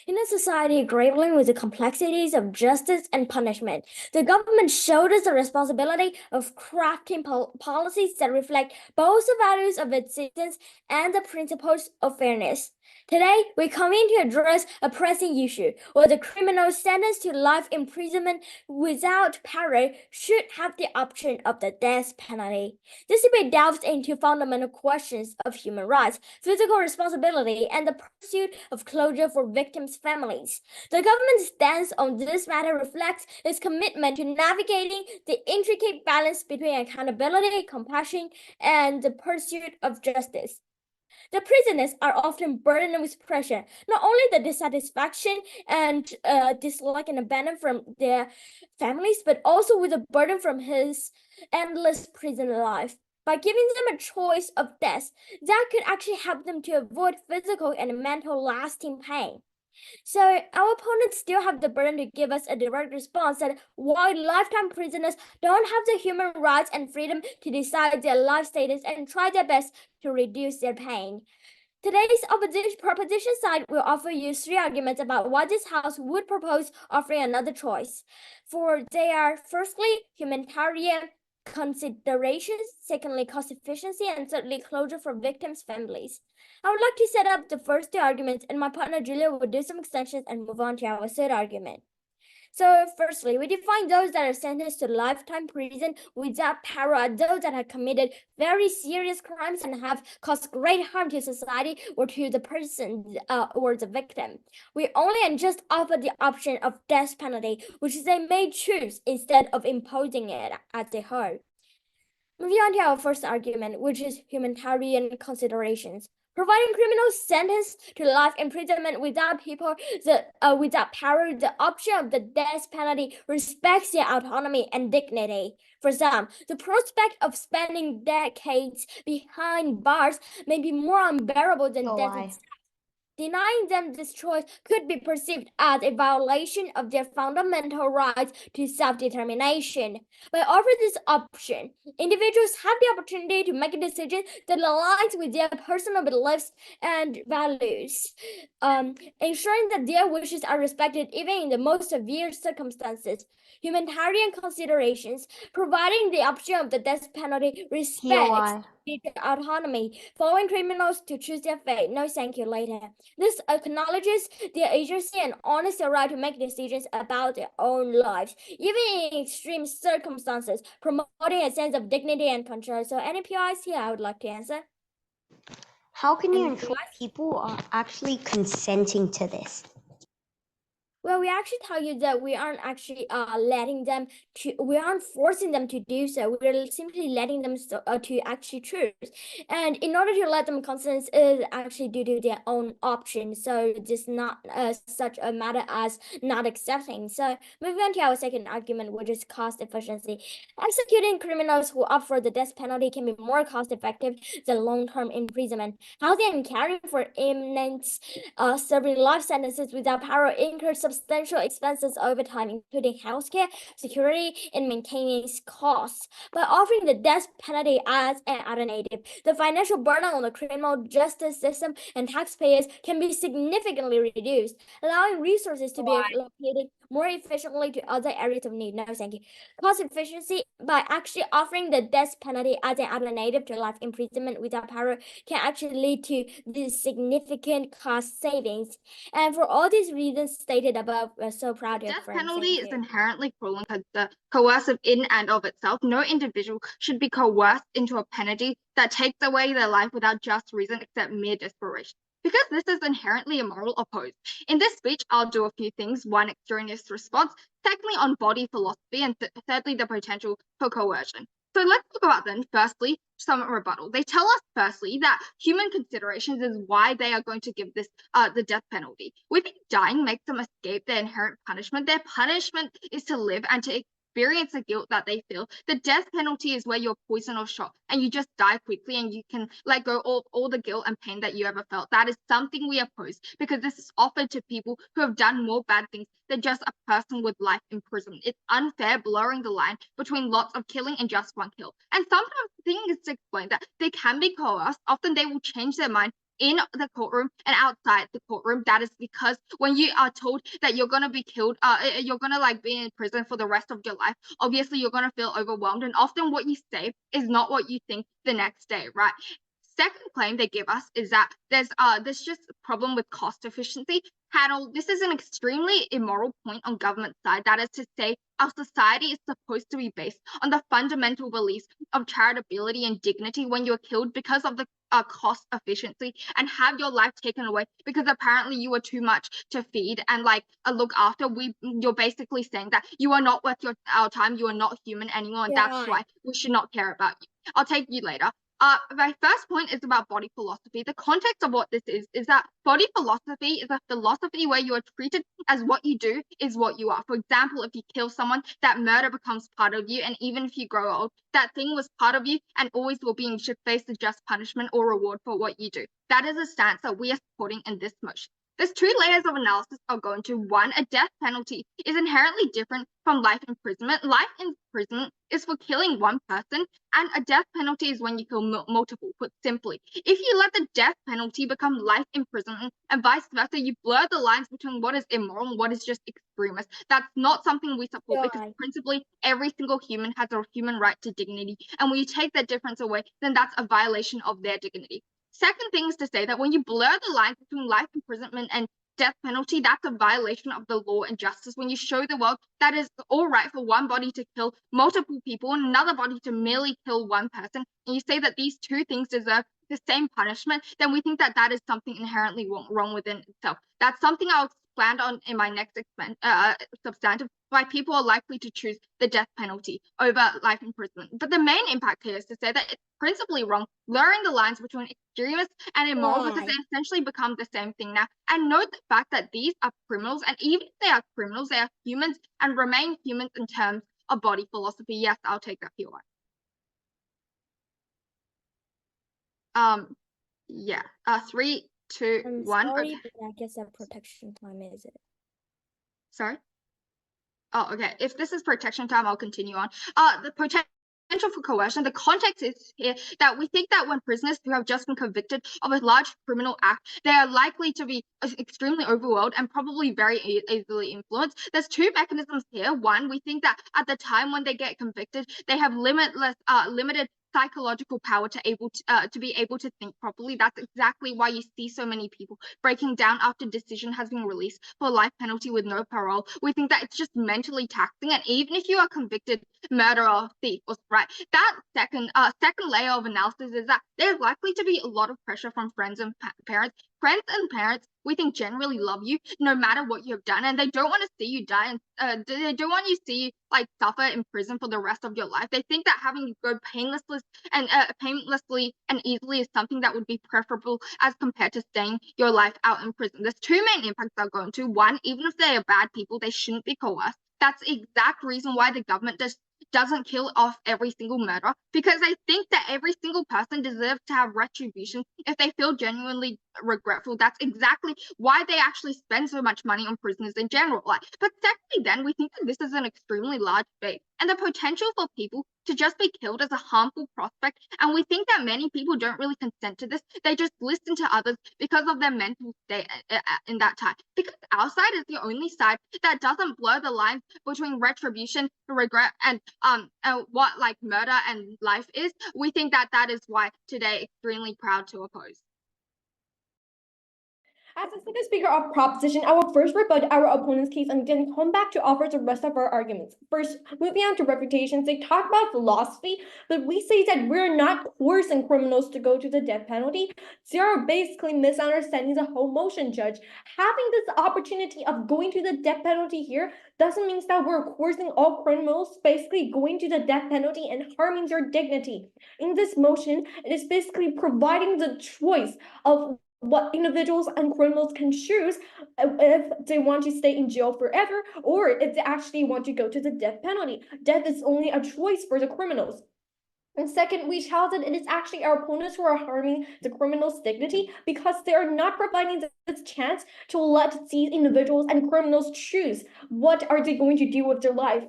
In a society grappling with the complexities of justice and punishment, the government shoulders the responsibility of crafting policies that reflect both the values of its citizens and the principles of fairness. Today, we come in to address a pressing issue, whether criminals sentenced to life imprisonment without parole should have the option of the death penalty. This debate delves into fundamental questions of human rights, physical responsibility, and the pursuit of closure for victims' families. The government's stance on this matter reflects its commitment to navigating the intricate balance between accountability, compassion, and the pursuit of justice. The prisoners are often burdened with pressure, not only the dissatisfaction and dislike and abandon from their families, but also with the burden from his endless prison life. By giving them a choice of death, that could actually help them to avoid physical and mental lasting pain. So our opponents still have the burden to give us a direct response that while lifetime prisoners don't have the human rights and freedom to decide their life status and try their best to reduce their pain. Today's proposition side will offer you three arguments about why this House would propose offering another choice. For they are firstly, humanitarian considerations, secondly, cost efficiency, and thirdly, closure for victims' families. I would like to set up the first two arguments, and my partner Julia will do some extensions and move on to our third argument. So, firstly, we define those that are sentenced to lifetime prison without parole as those that have committed very serious crimes and have caused great harm to society or to the person or the victim. We only and just offer the option of death penalty, which they may choose instead of imposing it as they whole. Moving on to our first argument, which is humanitarian considerations. Providing criminals sentenced to life imprisonment without parole, the option of the death penalty respects their autonomy and dignity. For some, the prospect of spending decades behind bars may be more unbearable than death itself. Denying them this choice could be perceived as a violation of their fundamental rights to self-determination. By offering this option, individuals have the opportunity to make a decision that aligns with their personal beliefs and values, ensuring that their wishes are respected even in the most severe circumstances. Humanitarian considerations, providing the option of the death penalty, respects autonomy, allowing criminals to choose their fate. No thank you later. This acknowledges their agency and honors their right to make decisions about their own lives, even in extreme circumstances, promoting a sense of dignity and control. So any PIs here I would like to answer? How can you Any ensure PIs? people are actually consenting to this? Well, we actually tell you that we aren't actually we aren't forcing them to do so. We're simply letting them to actually choose. And in order to let them consent is actually due to their own option. So it's not such a matter as not accepting. So moving on to our second argument, which is cost efficiency. Executing criminals who opt for the death penalty can be more cost effective than long-term imprisonment. Housing and caring for inmates serving life sentences without parole incurs substantial expenses over time, including healthcare, security, and maintenance costs. By offering the death penalty as an alternative, the financial burden on the criminal justice system and taxpayers can be significantly reduced, allowing resources to be allocated more efficiently to other areas of need. No, thank you. Cost efficiency, by actually offering the death penalty as an alternative to life imprisonment without parole, can actually lead to these significant cost savings. And for all these reasons stated above, we're so proud of Death friends. penalty is inherently cruel and coercive in and of itself. No individual should be coerced into a penalty that takes away their life without just reason except mere desperation. Because this is inherently immoral, opposed. In this speech, I'll do a few things. One, extraneous response. Secondly, on body philosophy. And thirdly, the potential for coercion. So let's talk about them. Firstly, some rebuttal. They tell us firstly that human considerations is why they are going to give this the death penalty. We think dying makes them escape their inherent punishment. Their punishment is to live and to experience the guilt that they feel. The death penalty is where you're poisoned or shot and you just die quickly and you can let go of all the guilt and pain that you ever felt. That is something we oppose because this is offered to people who have done more bad things than just a person with life imprisonment. It's unfair, blurring the line between lots of killing and just one kill. And sometimes the thing is to explain that they can be coerced. Often they will change their mind in the courtroom and outside the courtroom. That is because when you are told that you're gonna be killed, you're gonna like be in prison for the rest of your life, obviously you're gonna feel overwhelmed, and often what you say is not what you think the next day, right? Second claim they give us is that there's just a problem with cost efficiency. Panel, this is an extremely immoral point on government side. That is to say, our society is supposed to be based on the fundamental beliefs of charitability and dignity when you're killed because of the cost efficiency and have your life taken away because apparently you were too much to feed and like look after. You're basically saying that you are not worth our time. You are not human anymore, and Yeah. that's why we should not care about you. I'll take you later. My first point is about body philosophy. The context of what this is that body philosophy is a philosophy where you are treated as what you do is what you are. For example, if you kill someone, that murder becomes part of you, and even if you grow old, that thing was part of you and always will be, and you should face the just punishment or reward for what you do. That is a stance that we are supporting in this motion. There's two layers of analysis I'll go into. One, a death penalty is inherently different from life imprisonment. Life imprisonment is for killing one person, and a death penalty is when you kill multiple, put simply. If you let the death penalty become life imprisonment and vice versa, you blur the lines between what is immoral and what is just extremist. That's not something we support because principally every single human has a human right to dignity. And when you take that difference away, then that's a violation of their dignity. Second thing is to say that when you blur the lines between life imprisonment and death penalty, that's a violation of the law and justice. When you show the world that is all right for one body to kill multiple people and another body to merely kill one person, and you say that these two things deserve the same punishment, then we think that that is something inherently wrong within itself. That's something I'll expand on in my next substantive, why people are likely to choose the death penalty over life imprisonment. But the main impact here is to say that it's principally wrong, blurring the lines between extremist and immoral because they essentially become the same thing now. And note the fact that these are criminals, and even if they are criminals, they are humans and remain humans in terms of body philosophy. Yes, I'll take that POI. Yeah. 3, 2, 1. Sorry, Okay. but I guess that protection time is it. Sorry. Oh, okay. If this is protection time, I'll continue on. The potential for coercion, the context is here that we think that when prisoners who have just been convicted of a large criminal act, they are likely to be extremely overwhelmed and probably very easily influenced. There's two mechanisms here. One, we think that at the time when they get convicted, they have limited psychological power to be able to think properly. That's exactly why you see so many people breaking down after decision has been released for life penalty with no parole. We think that it's just mentally taxing, and even if you are convicted murderer, thief, or right, that second layer of analysis is that there's likely to be a lot of pressure from friends and parents. Friends and parents, we think, generally love you no matter what you have done, and they don't want to see you die, and they don't want you to see you like suffer in prison for the rest of your life. They think that having you go painlessly and easily is something that would be preferable as compared to staying your life out in prison. There's two main impacts I'll go into. One, even if they are bad people, they shouldn't be coerced. That's the exact reason why the government doesn't kill off every single murderer, because they think that every single person deserves to have retribution if they feel genuinely regretful. That's exactly why they actually spend so much money on prisoners in general. But secondly, then we think that this is an extremely large debate, and the potential for people to just be killed is a harmful prospect. And we think that many people don't really consent to this. They just listen to others because of their mental state in that time. Because our side is the only side that doesn't blur the lines between retribution, regret, and what like murder and life is. We think that that is why today extremely proud to oppose. As the second speaker of proposition, I will first rebut our opponent's case and then come back to offer the rest of our arguments. First, moving on to refutations, they talk about philosophy, but we say that we're not coercing criminals to go to the death penalty. They are basically misunderstanding the whole motion, Judge. Having this opportunity of going to the death penalty here doesn't mean that we're coercing all criminals, basically going to the death penalty and harming their dignity. In this motion, it is basically providing the choice of what individuals and criminals can choose if they want to stay in jail forever or if they actually want to go to the death penalty. Death is only a choice for the criminals. And second, we challenge that it is actually our opponents who are harming the criminal's dignity because they are not providing this chance to let these individuals and criminals choose what are they going to do with their life.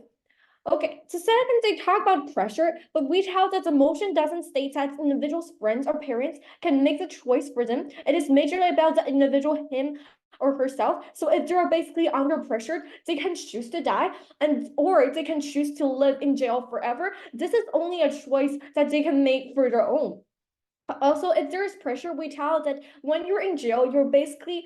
Okay, so second, they talk about pressure, but we tell that the motion doesn't state that individual's friends or parents can make the choice for them. It is majorly about the individual, him or herself. So if they're basically under pressure, they can choose to die or they can choose to live in jail forever. This is only a choice that they can make for their own. Also, if there is pressure, we tell that when you're in jail, you're basically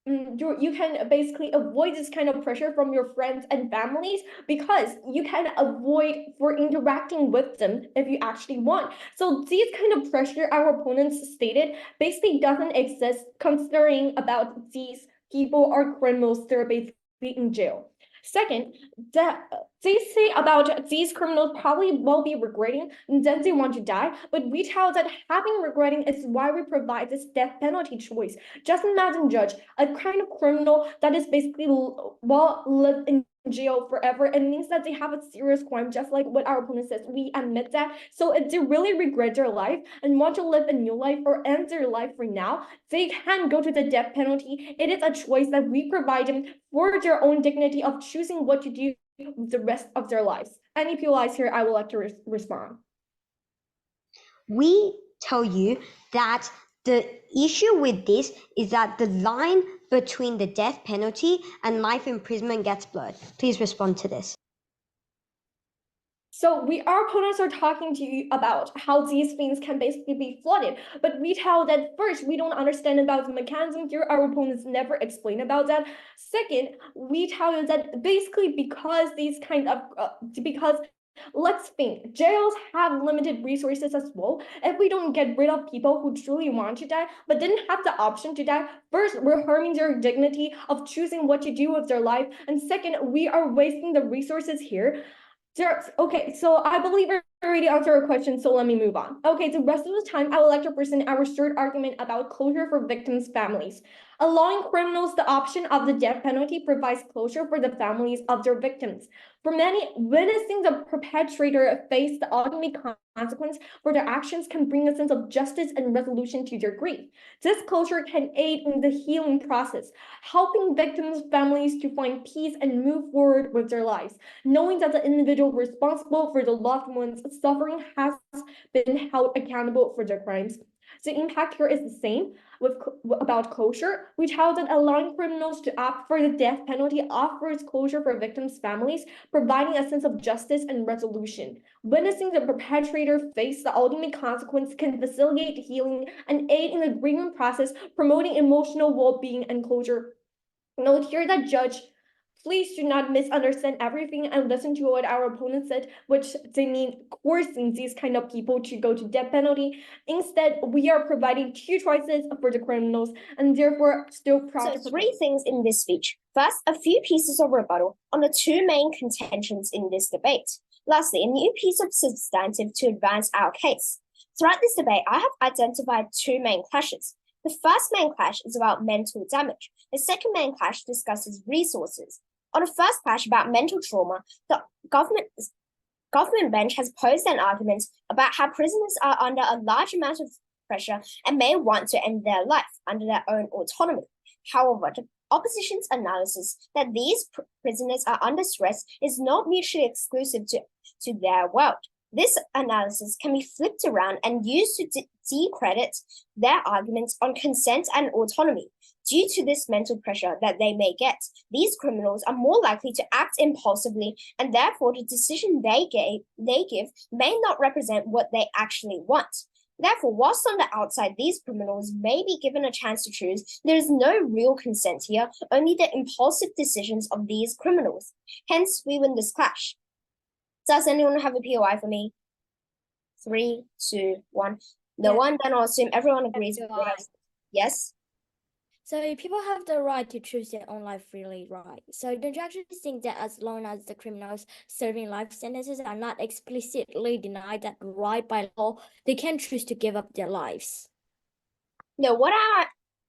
you can basically avoid this kind of pressure from your friends and families because you can avoid for interacting with them if you actually want. So these kind of pressure our opponents stated basically doesn't exist considering about these people are criminals, they're basically in jail. Second, that they say about these criminals probably will be regretting and then they want to die, but we tell that having regretting is why we provide this death penalty choice. Just imagine, Judge, a kind of criminal that is basically will live in jail forever. It means that they have a serious crime, just like what our opponent says. We admit that. So if they really regret their life and want to live a new life or end their life for now, they can go to the death penalty. It is a choice that we provide them for their own dignity of choosing what to do with the rest of their lives. Any POIs here, I would like to respond. We tell you that the issue with this is that the line between the death penalty and life imprisonment gets blurred. Please respond to this. So our opponents are talking to you about how these things can basically be flooded, but we tell that first, we don't understand about the mechanism here. Our opponents never explain about that. Second, we tell you that basically because these kind of, because let's think, jails have limited resources as well. If we don't get rid of people who truly want to die, but didn't have the option to die, first, we're harming their dignity of choosing what to do with their life. And second, we are wasting the resources here. Okay, so I believe I already answered your question, so let me move on. Okay, the rest of the time, I would like to present our third argument about closure for victims' families. Allowing criminals the option of the death penalty provides closure for the families of their victims. For many, witnessing the perpetrator face the ultimate consequence for their actions can bring a sense of justice and resolution to their grief. This closure can aid in the healing process, helping victims' families to find peace and move forward with their lives, knowing that the individual responsible for the loved one's suffering has been held accountable for their crimes. The impact here is the same about closure. We tell that allowing criminals to opt for the death penalty offers closure for victims' families, providing a sense of justice and resolution. Witnessing the perpetrator face the ultimate consequence can facilitate healing and aid in the grieving process, promoting emotional well-being and closure. Note here that Judge, please do not misunderstand everything and listen to what our opponent said, which they mean coercing these kind of people to go to death penalty. Instead, we are providing two choices for the criminals and therefore still proud to So three things in this speech. First, a few pieces of rebuttal on the two main contentions in this debate. Lastly, a new piece of substantive to advance our case. Throughout this debate, I have identified two main clashes. The first main clash is about mental damage. The second main clash discusses resources. On the first clash about mental trauma, the government bench has posed an argument about how prisoners are under a large amount of pressure and may want to end their life under their own autonomy. However, the opposition's analysis that these prisoners are under stress is not mutually exclusive to their world. This analysis can be flipped around and used to decredit their arguments on consent and autonomy. Due to this mental pressure that they may get, these criminals are more likely to act impulsively, and therefore the decision they give may not represent what they actually want. Therefore, whilst on the outside these criminals may be given a chance to choose, there is no real consent here, only the impulsive decisions of these criminals. Hence, we win this clash. Does anyone have a POI for me? 3, 2, 1. No one, then I'll assume everyone agrees with what I said. Yes? So people have the right to choose their own life freely, right? So don't you actually think that as long as the criminals serving life sentences are not explicitly denied that right by law, they can choose to give up their lives? No,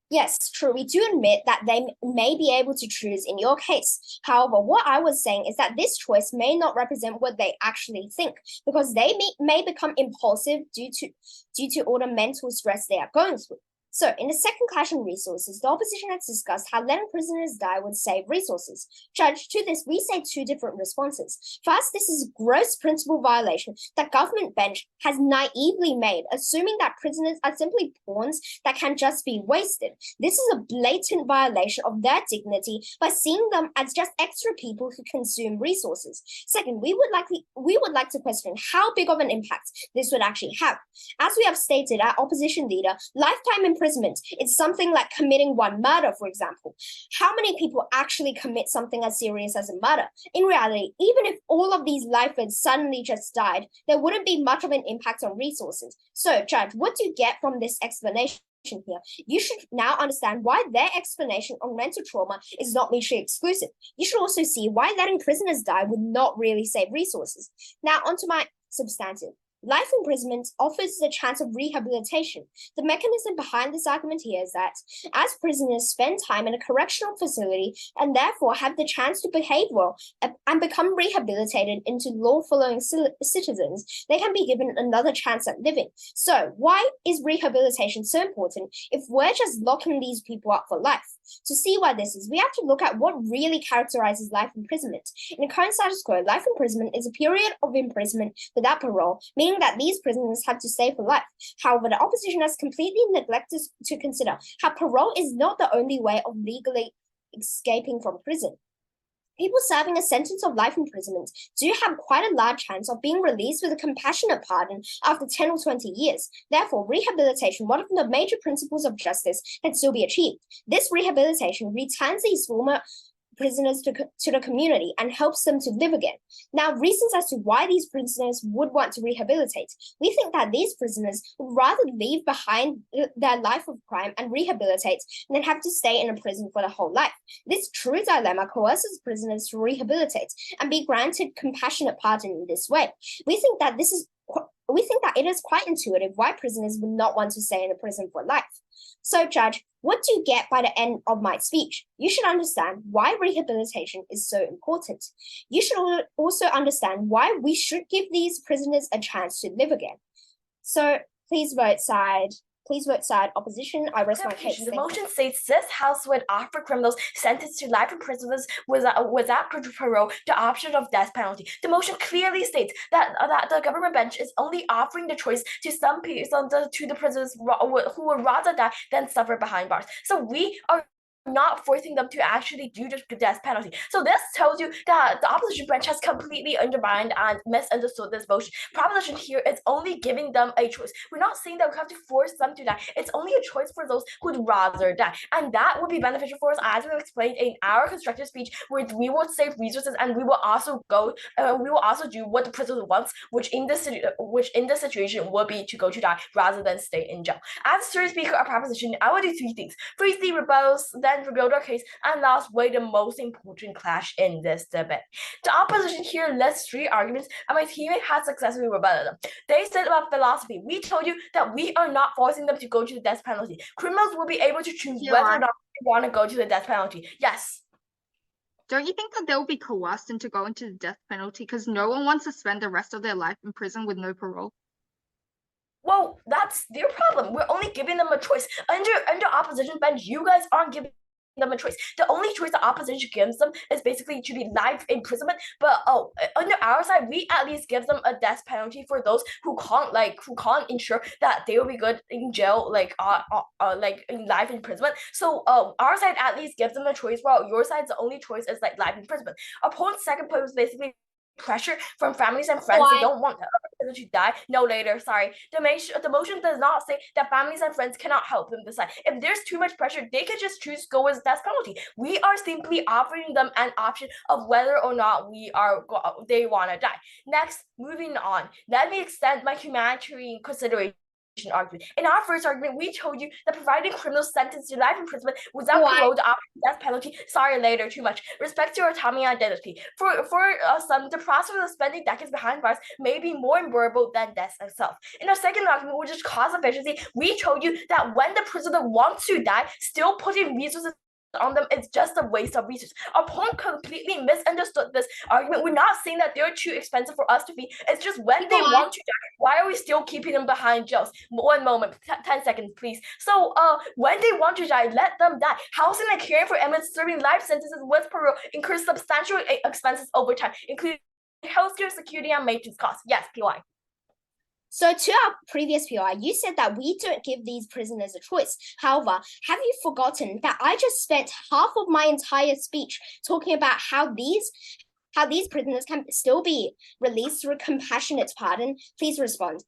yes, true. We do admit that they may be able to choose in your case. However, what I was saying is that this choice may not represent what they actually think, because they may become impulsive due to all the mental stress they are going through. So, in the second clash on resources, the opposition has discussed how letting prisoners die would save resources. Judge, to this, we say two different responses. First, this is a gross principle violation that government bench has naively made, assuming that prisoners are simply pawns that can just be wasted. This is a blatant violation of their dignity by seeing them as just extra people who consume resources. Second, we would like to question how big of an impact this would actually have. As we have stated, our opposition leader, lifetime imprisonment is something like committing one murder, for example. How many people actually commit something as serious as a murder? In reality, even if all of these lifers suddenly just died, there wouldn't be much of an impact on resources. So, Judge, what do you get from this explanation here? You should now understand why their explanation on mental trauma is not mutually exclusive. You should also see why letting prisoners die would not really save resources. Now, onto my substantive. Life imprisonment offers the chance of rehabilitation. The mechanism behind this argument here is that as prisoners spend time in a correctional facility and therefore have the chance to behave well and become rehabilitated into law-following citizens, they can be given another chance at living. So why is rehabilitation so important if we're just locking these people up for life? To see why this is, we have to look at what really characterizes life imprisonment. In the current status quo, life imprisonment is a period of imprisonment without parole, meaning that these prisoners have to stay for life. However, the opposition has completely neglected to consider how parole is not the only way of legally escaping from prison. People serving a sentence of life imprisonment do have quite a large chance of being released with a compassionate pardon after 10 or 20 years. Therefore, rehabilitation, one of the major principles of justice, can still be achieved. This rehabilitation returns these former prisoners to the community and helps them to live again. Now, reasons as to why these prisoners would want to rehabilitate. We think that these prisoners would rather leave behind their life of crime and rehabilitate than have to stay in a prison for their whole life. This true dilemma coerces prisoners to rehabilitate and be granted compassionate pardon in this way. We think that it is quite intuitive why prisoners would not want to stay in a prison for life. So, Judge, what do you get by the end of my speech? You should understand why rehabilitation is so important. You should also understand why we should give these prisoners a chance to live again. So, please vote side opposition. I rest my case. The motion states this House would offer criminals sentenced to life imprisonment without parole the option of death penalty. The motion clearly states that the government bench is only offering the choice to some people, to the prisoners who would rather die than suffer behind bars. So we are not forcing them to actually do the death penalty. So this tells you that the opposition branch has completely undermined and misunderstood this motion. Proposition here is only giving them a choice. We're not saying that we have to force them to die. It's only a choice for those who'd rather die. And that would be beneficial for us, as we explained in our constructive speech, where we will save resources and we will also do what the prisoner wants, which in this situation would be to go to die rather than stay in jail. As third speaker of proposition, I will do three things. Firstly, rebuttals, then rebuild our case, and last, weigh the most important clash in this debate. The opposition here lists three arguments, and my teammate has successfully rebutted them. They said about philosophy. We told you that we are not forcing them to go to the death penalty. Criminals will be able to choose whether or not they want to go to the death penalty. Yes. Don't you think that they'll be coerced into going to the death penalty because no one wants to spend the rest of their life in prison with no parole? Well, that's their problem. We're only giving them a choice. Under opposition bench, you guys aren't giving them a choice. The only choice the opposition gives them is basically to be life imprisonment. But under our side, we at least give them a death penalty for those who can't ensure that they will be good in jail, like in life imprisonment. So our side at least gives them a choice, while your side's the only choice is like life imprisonment. Opponent's second point was basically pressure from families and friends. They don't want the to die. No, later. Sorry. The motion does not say that families and friends cannot help them decide. If there's too much pressure, they could just choose to go with death penalty. We are simply offering them an option of whether or not they want to die. Next, moving on. Let me extend my humanitarian consideration argument. In our first argument, we told you that providing criminals sentenced to life imprisonment without parole the option of death penalty. Sorry, later, too much. Respect your autonomy and identity. For some, the process of spending decades behind bars may be more endurable than death itself. In our second argument, which is cost efficiency, we told you that when the prisoner wants to die, still putting resources on them is just a waste of resources. Our opponent completely misunderstood this argument. We're not saying that they're too expensive for us to feed. It's just when they want to die, why are we still keeping them behind jails? 1 moment, 10 seconds, please. So when they want to die, let them die. Housing and caring for inmates serving life sentences with parole incurs substantial expenses over time, including healthcare, security, and maintenance costs. Yes, PY. So to our previous PI, you said that we don't give these prisoners a choice. However, have you forgotten that I just spent half of my entire speech talking about how these prisoners can still be released through compassionate pardon? Please respond.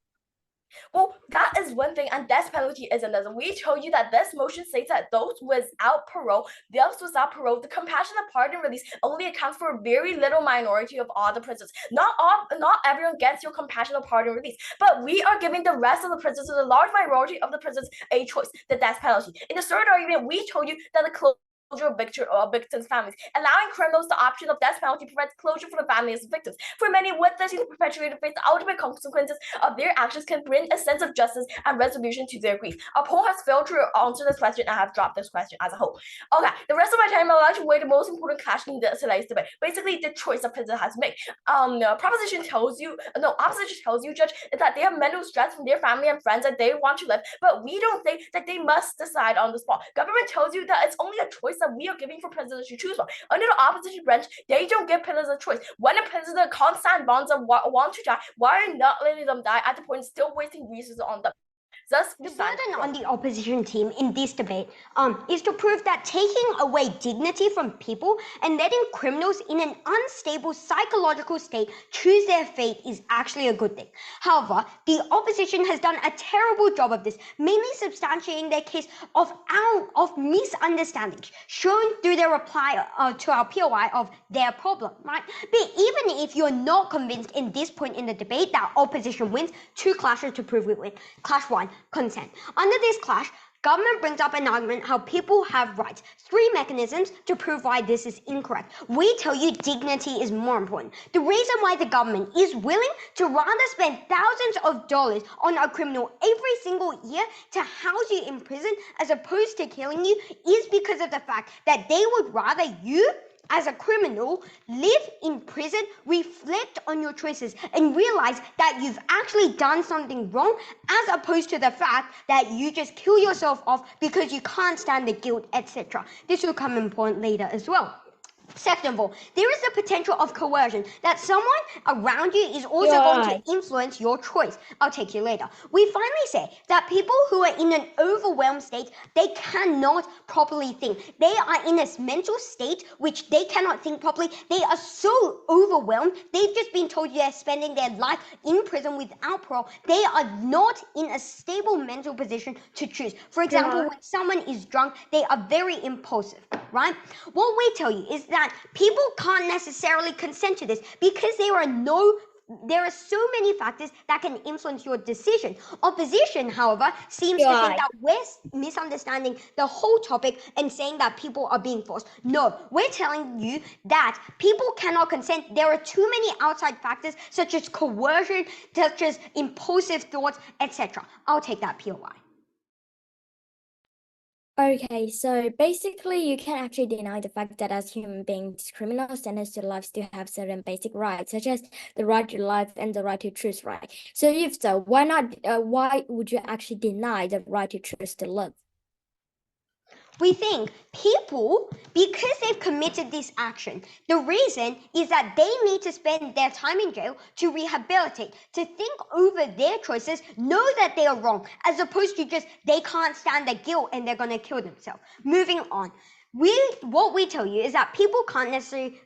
Well, that is one thing, and death penalty is another. We told you that this motion states that those without parole, the compassionate pardon release only accounts for a very little minority of all the prisoners. Not everyone gets your compassionate pardon release, but we are giving the rest of the prisoners, the large minority of the prisoners, a choice: the death penalty. In the third argument, we told you that the closure of victims' families. Allowing criminals the option of death penalty provides closure for the families of victims. For many, witnessing the perpetrator face the ultimate consequences of their actions can bring a sense of justice and resolution to their grief. Our poll has failed to answer this question and have dropped this question as a whole. Okay, the rest of my time, I'd like to weigh the most important question in today's debate. Basically, the choice the prisoner has made. Opposition tells you, Judge, is that they have mental stress from their family and friends that they want to live, but we don't think that they must decide on the spot. Government tells you that it's only a choice that we are giving for prisoners to choose from. Under the opposition branch, they don't give prisoners a choice. When a prisoner can't stand bonds and want to die, why are not letting them die at the point still wasting resources on them? Thus, the burden on the opposition team in this debate is to prove that taking away dignity from people and letting criminals in an unstable psychological state choose their fate is actually a good thing. However, the opposition has done a terrible job of this, mainly substantiating their case of misunderstandings shown through their reply to our POI of their problem, right? But even if you're not convinced in this point in the debate that opposition wins, 2 clashes to prove we win. Clash 1. Consent. Under this clash, government brings up an argument how people have rights. 3 mechanisms to prove why this is incorrect. We tell you dignity is more important. The reason why the government is willing to rather spend thousands of dollars on a criminal every single year to house you in prison as opposed to killing you is because of the fact that they would rather you as a criminal, live in prison, reflect on your choices, and realize that you've actually done something wrong, as opposed to the fact that you just kill yourself off because you can't stand the guilt, etc. This will come important later as well. Second of all, there is the potential of coercion, that someone around you is also going to influence your choice. I'll take you later. We finally say that people who are in an overwhelmed state, they cannot properly think. They are in a mental state which they cannot think properly. They are so overwhelmed. They've just been told they're spending their life in prison without parole. They are not in a stable mental position to choose. For example, when someone is drunk, they are very impulsive, right? What we tell you is that people can't necessarily consent to this because there are so many factors that can influence your decision. Opposition, however, seems to think that we're misunderstanding the whole topic and saying that people are being forced. No, we're telling you that people cannot consent. There are too many outside factors such as coercion, such as impulsive thoughts, etc. I'll take that POI. Okay, so basically you can actually deny the fact that as human beings, criminals sentenced to life still have certain basic rights, such as the right to life and the right to choose, right? So if so, why would you actually deny the right to choose to live? We think people, because they've committed this action, the reason is that they need to spend their time in jail to rehabilitate, to think over their choices, know that they are wrong, as opposed to just they can't stand the guilt and they're going to kill themselves. Moving on. What we tell you is that people can't necessarily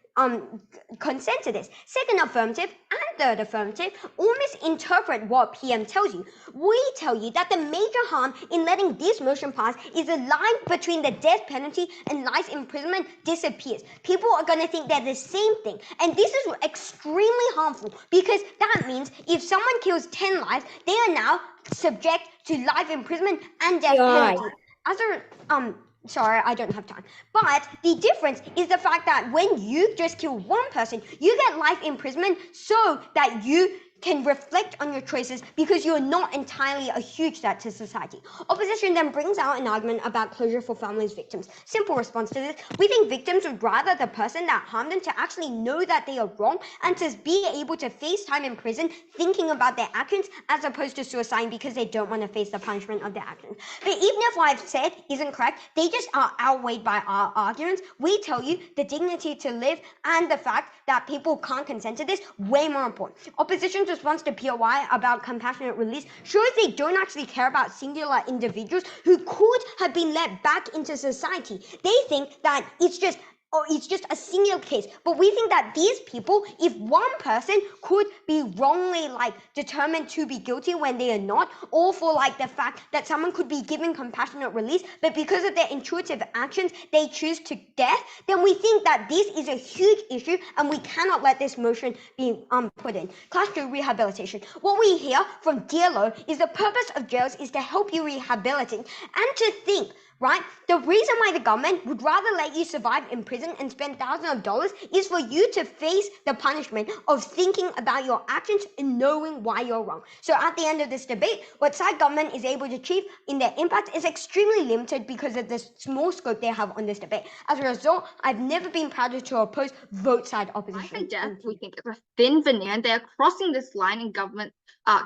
consent to this. Second affirmative and third affirmative all misinterpret what PM tells you. We tell you that the major harm in letting this motion pass is the line between the death penalty and life imprisonment disappears. People are going to think they're the same thing, and this is extremely harmful because that means if someone kills 10 lives, they are now subject to life imprisonment and death penalty. Sorry, I don't have time. But the difference is the fact that when you just kill one person, you get life imprisonment so that you can reflect on your choices because you're not entirely a huge threat to society. Opposition then brings out an argument about closure for families' victims. Simple response to this: we think victims would rather the person that harmed them to actually know that they are wrong and to be able to face time in prison thinking about their actions as opposed to suicide because they don't want to face the punishment of their actions. But even if what I've said isn't correct, they just are outweighed by our arguments. We tell you the dignity to live and the fact that people can't consent to this way more important. Opposition's response to POI about compassionate release shows they don't actually care about singular individuals who could have been let back into society. They think that it's just a single case. But we think that these people, if one person could be wrongly determined to be guilty when they are not, or for the fact that someone could be given compassionate release, but because of their intuitive actions, they choose to death, then we think that this is a huge issue and we cannot let this motion be put in. Class 2, rehabilitation. What we hear from DLO is the purpose of jails is to help you rehabilitate and to think, right? The reason why the government would rather let you survive in prison and spend thousands of dollars is for you to face the punishment of thinking about your actions and knowing why you're wrong. So at the end of this debate, what side government is able to achieve in their impact is extremely limited because of the small scope they have on this debate. As a result, I've never been prouder to oppose vote side opposition. Life and death, we think, is a thin veneer, and they are crossing this line in government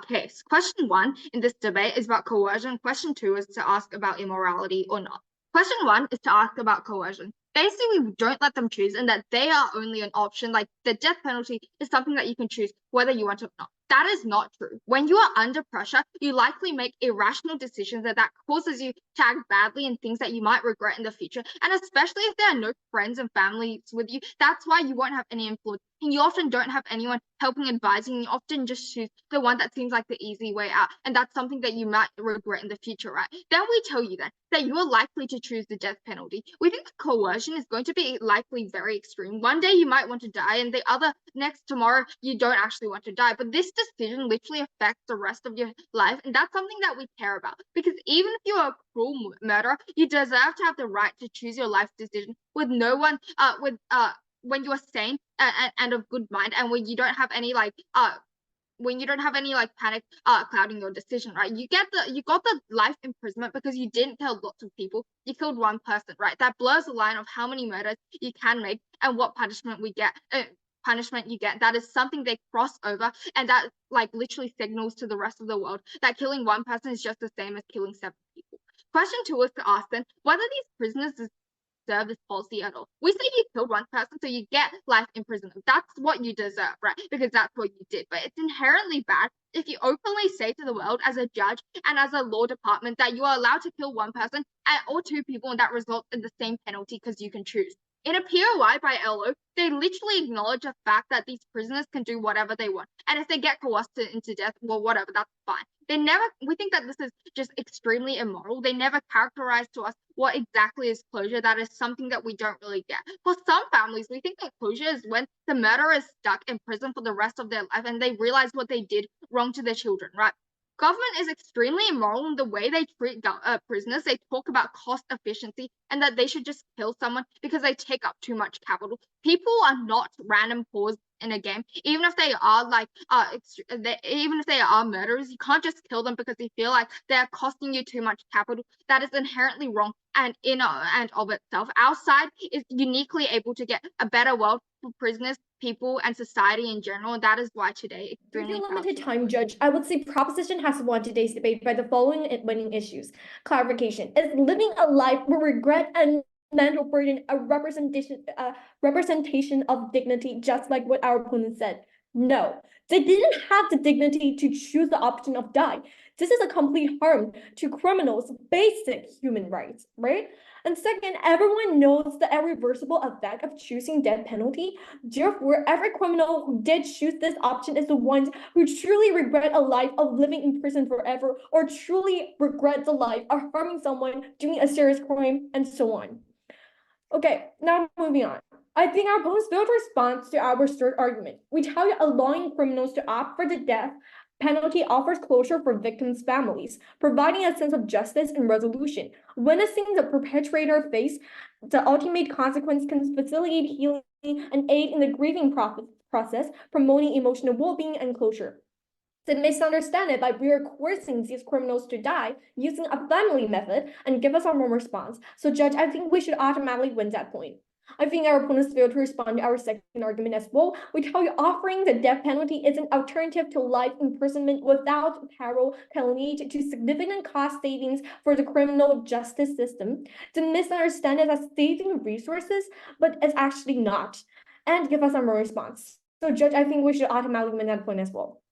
case. Question 1 in this debate is about coercion. Question 2 is to ask about immorality or not. Question 1 is to ask about coercion. Basically, we don't let them choose and that they are only an option. Like the death penalty is something that you can choose whether you want it or not. That is not true. When you are under pressure, you likely make irrational decisions that causes you to act badly and things that you might regret in the future. And especially if there are no friends and families with you, that's why you won't have any influence. And you often don't have anyone helping, advising. You often just choose the one that seems like the easy way out. And that's something that you might regret in the future, right? Then we tell you then that you are likely to choose the death penalty. We think that coercion is going to be likely very extreme. One day you might want to die and the other next tomorrow you don't actually want to die. But this decision literally affects the rest of your life. And that's something that we care about. Because even if you're a cruel murderer, you deserve to have the right to choose your life decision with no one, when you are sane and of good mind, and when you don't have any panic clouding your decision, right? You got the life imprisonment because you didn't kill lots of people. You killed one person, right? That blurs the line of how many murders you can make and what punishment we get. Punishment you get. That is something they cross over, and that literally signals to the rest of the world that killing one person is just the same as killing 7 people. Question 2 is to ask then whether these prisoners deserve this policy at all. We say you killed one person, so you get life imprisonment. That's what you deserve, right? Because that's what you did. But it's inherently bad if you openly say to the world as a judge and as a law department that you are allowed to kill one person or 2 people, and that results in the same penalty because you can choose. In a POI by LO, they literally acknowledge the fact that these prisoners can do whatever they want. And if they get coerced into death, well, whatever, that's fine. We think that this is just extremely immoral. They never characterize to us what exactly is closure. That is something that we don't really get. For some families, we think that closure is when the murderer is stuck in prison for the rest of their life and they realize what they did wrong to their children, right? Government is extremely immoral in the way they treat prisoners. They talk about cost efficiency and that they should just kill someone because they take up too much capital. People are not random pawns in a game. Even if they are even if they are murderers, you can't just kill them because you feel like they're costing you too much capital. That is inherently wrong and in and of itself. Our side is uniquely able to get a better world for prisoners, people, and society in general. And that is why today, Due to limited time, Judge, I would say proposition has won today's debate by the following winning issues. Clarification: is living a life with regret and mental burden a representation of dignity, just like what our opponent said? No, they didn't have the dignity to choose the option of die. This is a complete harm to criminals' basic human rights, right? And second, everyone knows the irreversible effect of choosing death penalty. Therefore, every criminal who did choose this option is the ones who truly regret a life of living in prison forever, or truly regret the life of harming someone, doing a serious crime, and so on. Okay, now moving on. I think our opponents build a response to our third argument. We tell you allowing criminals to opt for the death penalty offers closure for victims' families, providing a sense of justice and resolution. Witnessing the perpetrator face the ultimate consequence can facilitate healing and aid in the grieving process, promoting emotional well-being and closure. They misunderstand it by we are coercing these criminals to die using a family method and give us our own response. So, Judge, I think we should automatically win that point. I think our opponents failed to respond to our second argument as well. We tell you offering the death penalty is an alternative to life imprisonment without parole can lead to significant cost savings for the criminal justice system. To misunderstand it as saving resources, but it's actually not. And give us our own response. So, Judge, I think we should automatically win that point as well.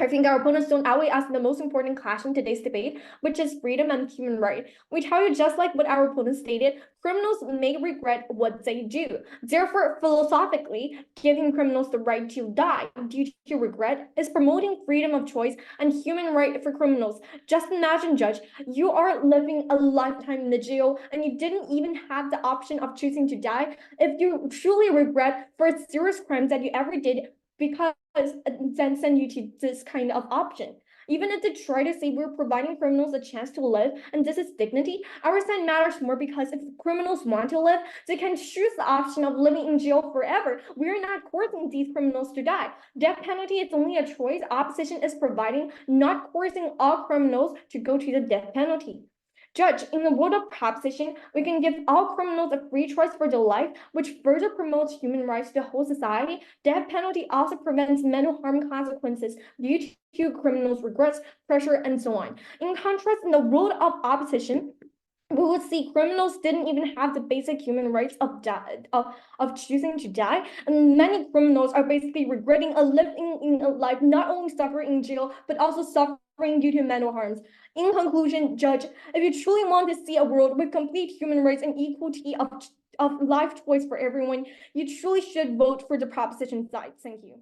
I think our opponents don't always ask the most important question in today's debate, which is freedom and human right. We tell you just like what our opponents stated, criminals may regret what they do. Therefore, philosophically, giving criminals the right to die due to regret is promoting freedom of choice and human right for criminals. Just imagine, Judge, you are living a lifetime in the jail and you didn't even have the option of choosing to die. If you truly regret for serious crimes that you ever did, because then send you to this kind of option. Even if they try to say we're providing criminals a chance to live and this is dignity, our side matters more because if criminals want to live, they can choose the option of living in jail forever. We're not coercing these criminals to die. Death penalty is only a choice opposition is providing, not coercing all criminals to go to the death penalty. Judge, in the world of proposition, we can give all criminals a free choice for their life, which further promotes human rights to the whole society. Death penalty also prevents mental harm consequences due to criminals' regrets, pressure, and so on. In contrast, in the world of opposition, we would see criminals didn't even have the basic human rights of choosing to die, and many criminals are basically regretting living in a life not only suffering in jail but also suffering due to mental harms. In conclusion, Judge, if you truly want to see a world with complete human rights and equality of life choice for everyone, you truly should vote for the proposition side. Thank you.